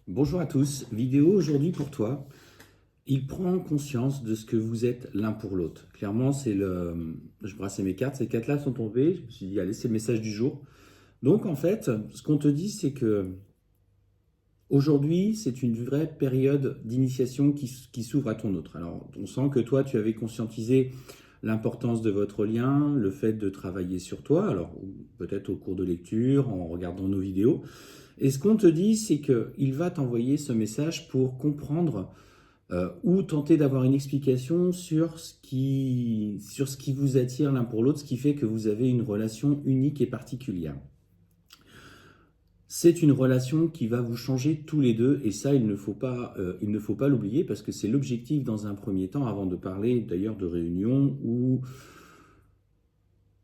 Bonjour à tous, vidéo aujourd'hui pour toi. Il prend conscience de ce que vous êtes l'un pour l'autre. Clairement, je brassais mes cartes, ces cartes-là sont tombées, je me suis dit, allez, c'est le message du jour. Donc en fait, ce qu'on te dit, c'est que aujourd'hui, c'est une vraie période d'initiation qui s'ouvre à ton autre. Alors, on sent que toi, tu avais conscientisé l'importance de votre lien, le fait de travailler sur toi, alors peut-être au cours de lecture, en regardant nos vidéos. Et ce qu'on te dit, c'est qu'il va t'envoyer ce message pour comprendre ou tenter d'avoir une explication sur ce qui vous attire l'un pour l'autre, ce qui fait que vous avez une relation unique et particulière. C'est une relation qui va vous changer tous les deux, et ça, il ne faut pas l'oublier, parce que c'est l'objectif dans un premier temps, avant de parler d'ailleurs de réunion ou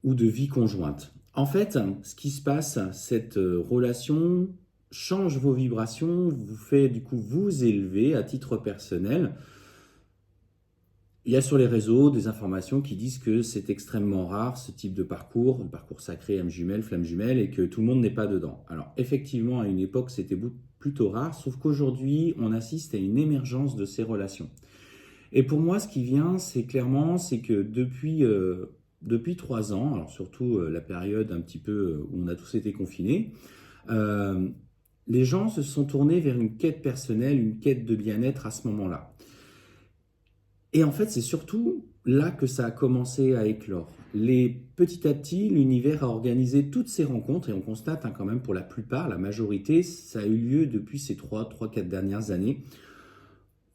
de vie conjointe. En fait, ce qui se passe, cette relation change vos vibrations, vous fait du coup vous élever à titre personnel. Il y a sur les réseaux des informations qui disent que c'est extrêmement rare ce type de parcours, un parcours sacré, âme jumelle, flamme jumelle, et que tout le monde n'est pas dedans. Alors effectivement, à une époque, c'était plutôt rare, sauf qu'aujourd'hui, on assiste à une émergence de ces relations. Et pour moi, ce qui vient, c'est que depuis 3 ans, alors surtout la période un petit peu où on a tous été confinés, euh, les gens se sont tournés vers une quête personnelle, une quête de bien-être à ce moment-là. Et en fait, c'est surtout là que ça a commencé à éclore. Petit à petit, l'univers a organisé toutes ces rencontres, et on constate quand même pour la plupart, la majorité, ça a eu lieu depuis ces 4 dernières années,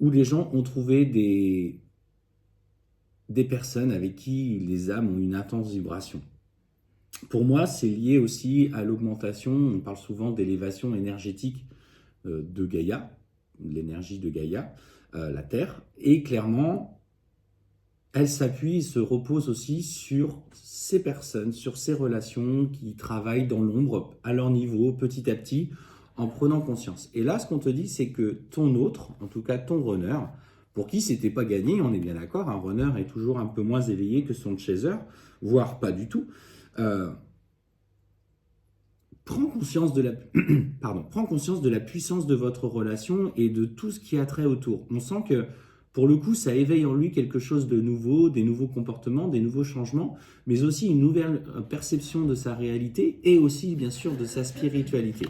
où les gens ont trouvé des personnes avec qui les âmes ont une intense vibration. Pour moi, c'est lié aussi à l'augmentation, on parle souvent d'élévation énergétique de Gaïa, l'énergie de Gaïa, la Terre, et clairement, elle s'appuie et se repose aussi sur ces personnes, sur ces relations qui travaillent dans l'ombre, à leur niveau, petit à petit, en prenant conscience. Et là, ce qu'on te dit, c'est que ton autre, en tout cas ton runner, pour qui c'était pas gagné, on est bien d'accord, un runner est toujours un peu moins éveillé que son chaser, voire pas du tout, euh, prends conscience de prends conscience de la puissance de votre relation et de tout ce qui a trait autour. On sent que, pour le coup, ça éveille en lui quelque chose de nouveau, des nouveaux comportements, des nouveaux changements, mais aussi une nouvelle perception de sa réalité et aussi, bien sûr, de sa spiritualité.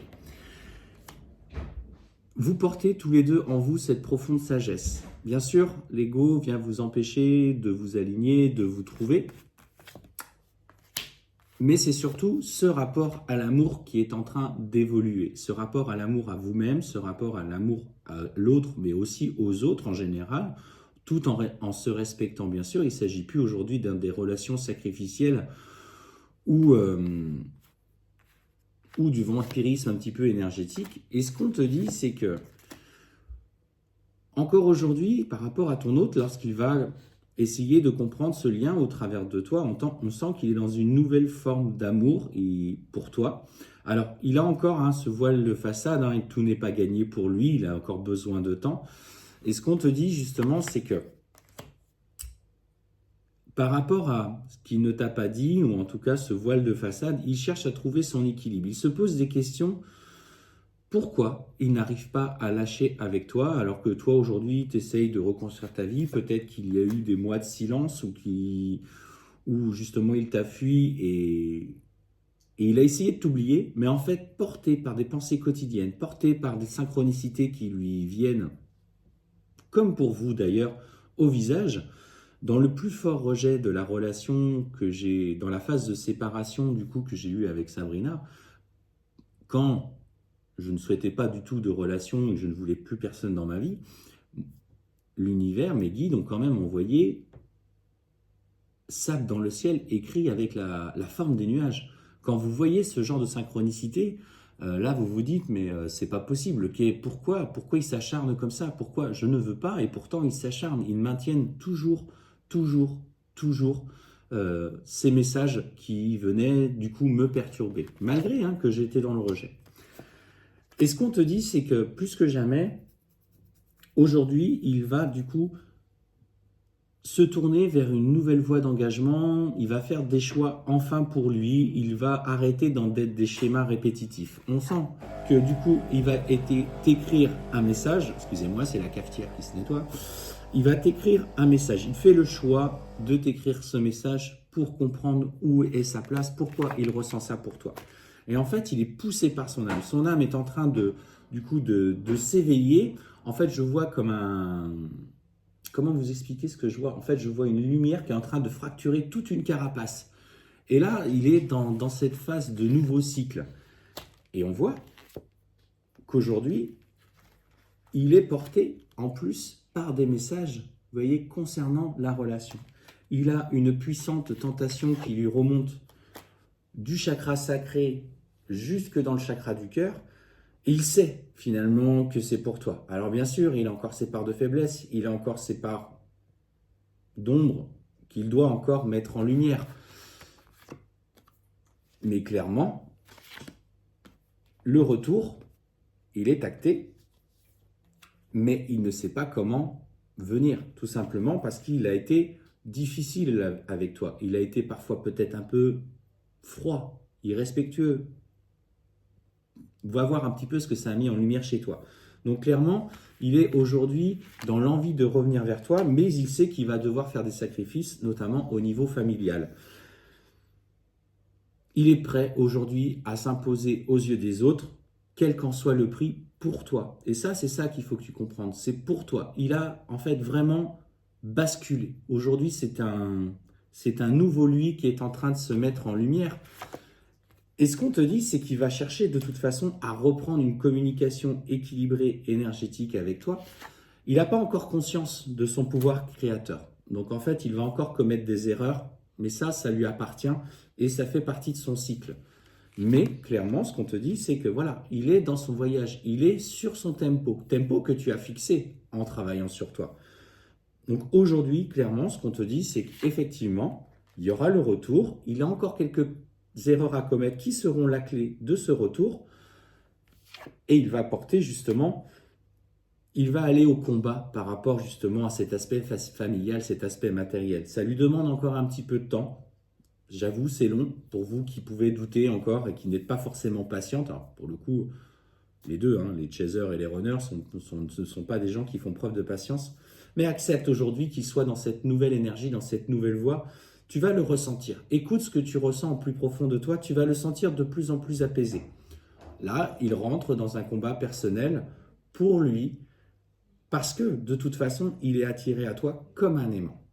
Vous portez tous les deux en vous cette profonde sagesse. Bien sûr, l'ego vient vous empêcher de vous aligner, de vous trouver, mais c'est surtout ce rapport à l'amour qui est en train d'évoluer. Ce rapport à l'amour à vous-même, ce rapport à l'amour à l'autre, mais aussi aux autres en général, tout en se respectant bien sûr. Il ne s'agit plus aujourd'hui des relations sacrificielles ou du vampirisme un petit peu énergétique. Et ce qu'on te dit, c'est que, encore aujourd'hui, par rapport à ton autre, lorsqu'il va essayer de comprendre ce lien au travers de toi, on sent qu'il est dans une nouvelle forme d'amour pour toi. Alors, il a encore ce voile de façade, et tout n'est pas gagné pour lui, il a encore besoin de temps. Et ce qu'on te dit justement, c'est que par rapport à ce qu'il ne t'a pas dit, ou en tout cas ce voile de façade, il cherche à trouver son équilibre. Il se pose des questions. Pourquoi il n'arrive pas à lâcher avec toi alors que toi aujourd'hui tu essayes de reconstruire ta vie? Peut-être qu'il y a eu des mois de silence où justement il t'a fui et il a essayé de t'oublier, mais en fait porté par des pensées quotidiennes, porté par des synchronicités qui lui viennent, comme pour vous d'ailleurs, au visage, dans le plus fort rejet de la relation que j'ai, dans la phase de séparation du coup que j'ai eue avec Sabrina, quand je ne souhaitais pas du tout de relation et je ne voulais plus personne dans ma vie, l'univers, mes guides ont quand même envoyé sable dans le ciel écrit avec la forme des nuages. Quand vous voyez ce genre de synchronicité, là vous vous dites mais c'est pas possible, okay, pourquoi ils s'acharnent comme ça, pourquoi je ne veux pas et pourtant ils s'acharnent, ils maintiennent toujours ces messages qui venaient du coup me perturber, malgré que j'étais dans le rejet. Et ce qu'on te dit, c'est que plus que jamais, aujourd'hui, il va du coup se tourner vers une nouvelle voie d'engagement, il va faire des choix enfin pour lui, il va arrêter d'être des schémas répétitifs. On sent que du coup, il va t'écrire un message, excusez-moi, c'est la cafetière qui se nettoie, il va t'écrire un message, il fait le choix de t'écrire ce message pour comprendre où est sa place, pourquoi il ressent ça pour toi. Et en fait, il est poussé par son âme est en train de s'éveiller. En fait, je vois comme un... Comment vous expliquer ce que je vois? En fait, je vois une lumière qui est en train de fracturer toute une carapace. Et là, il est dans cette phase de nouveau cycle. Et on voit qu'aujourd'hui, il est porté en plus par des messages, vous voyez, concernant la relation. Il a une puissante tentation qui lui remonte du chakra sacré jusque dans le chakra du cœur. Il sait finalement que c'est pour toi. Alors bien sûr, il a encore ses parts de faiblesse, il a encore ses parts d'ombre qu'il doit encore mettre en lumière. Mais clairement, le retour, il est acté, mais il ne sait pas comment venir, tout simplement parce qu'il a été difficile avec toi. Il a été parfois peut-être un peu froid, irrespectueux. Va voir un petit peu ce que ça a mis en lumière chez toi. Donc clairement, il est aujourd'hui dans l'envie de revenir vers toi, mais il sait qu'il va devoir faire des sacrifices, notamment au niveau familial. Il est prêt aujourd'hui à s'imposer aux yeux des autres, quel qu'en soit le prix, pour toi. Et ça, c'est ça qu'il faut que tu comprennes, c'est pour toi. Il a en fait vraiment basculé. Aujourd'hui, c'est un nouveau lui qui est en train de se mettre en lumière. Et ce qu'on te dit, c'est qu'il va chercher de toute façon à reprendre une communication équilibrée, énergétique avec toi. Il n'a pas encore conscience de son pouvoir créateur. Donc en fait, il va encore commettre des erreurs, mais ça lui appartient et ça fait partie de son cycle. Mais clairement, ce qu'on te dit, c'est que voilà, il est dans son voyage, il est sur son tempo que tu as fixé en travaillant sur toi. Donc aujourd'hui, clairement, ce qu'on te dit, c'est qu'effectivement, il y aura le retour, il a encore quelques erreurs à commettre qui seront la clé de ce retour et il va porter justement, il va aller au combat par rapport justement à cet aspect familial, cet aspect matériel. Ça lui demande encore un petit peu de temps. J'avoue, c'est long pour vous qui pouvez douter encore et qui n'êtes pas forcément patiente. Alors, pour le coup, les deux, hein, les chasers et les runners, ne sont pas des gens qui font preuve de patience, mais accepte aujourd'hui qu'ils soient dans cette nouvelle énergie, dans cette nouvelle voie. Tu vas le ressentir. Écoute ce que tu ressens au plus profond de toi, tu vas le sentir de plus en plus apaisé. Là, il rentre dans un combat personnel pour lui, parce que de toute façon, il est attiré à toi comme un aimant.